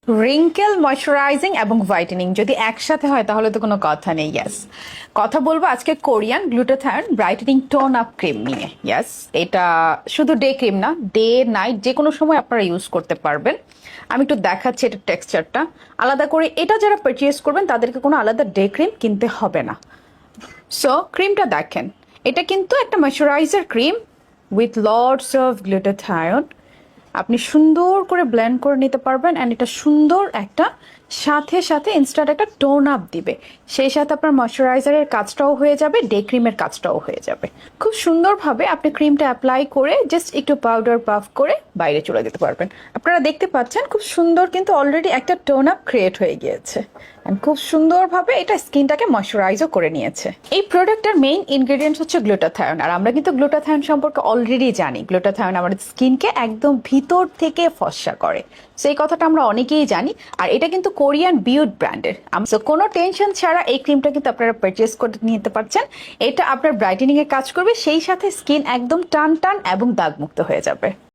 Wrinkle moisturising এবং whitening যদি একসাথে হয় তাহলে তো কোনো কথা নেই। ইয়াস, কথা বলবো আজকে Korean glutathione brightening tone up cream নিয়ে। ইয়াস, এটা শুধু ডে ক্রিম না, ডে নাইট যে কোনো সময় আপনারা ইউজ করতে পারবেন। আমি একটু দেখাচ্ছি এটা টেক্সচারটা আলাদা করে। এটা যারা পারচেজ করবেন তাদেরকে কোনো আলাদা ডে ক্রিম কিনতে হবে না। সো ক্রিমটা দেখেন, এটা কিন্তু একটা moisturiser cream with loads of glutathione. আপনি সুন্দর করে ব্লেন্ড করে নিতে পারবেন অ্যান্ড এটা সুন্দর একটা সাথে সাথে ইনস্ট্যান্ট একটা টোন আপ দিবে। সেই সাথে আপনার ময়শ্চারাইজারের কাজটাও হয়ে যাবে, ডে ক্রিমের কাজটাও হয়ে যাবে। খুব সুন্দরভাবে আপনি ক্রিমটা অ্যাপ্লাই করে জাস্ট একটু পাউডার পাফ করে বাইরে চলে যেতে পারবেন। আপনারা দেখতে পাচ্ছেন খুব সুন্দর কিন্তু অলরেডি একটা টোন আপ ক্রিয়েট হয়ে গিয়েছে অ্যান্ড খুব সুন্দরভাবে এটা স্কিনটাকে ময়শ্চারাইজও করে নিয়েছে। এই প্রোডাক্টের মেইন ইনগ্রেডিয়েন্টস হচ্ছে গ্লুটাথায়ন। আর আমরা কিন্তু গ্লুটাথায়ন সম্পর্কে অলরেডি জানি, গ্লুটাথায়ন আমাদের স্কিনকে একদম ভিতর থেকে ফর্সা করে, সেই কথাটা আমরা অনেকেই জানি। আর এটা কিন্তু কোরিয়ান বিউটি ব্র্যান্ডের। সো কোনো টেনশন ছাড়া এই ক্রিমটা কিন্তু আপনারা পারচেজ করে নিতে পারছেন। এটা আপনার ব্রাইটেনিং এর কাজ করবে, সেই সাথে স্কিন একদম টান টান এবং দাগমুক্ত হয়ে যাবে।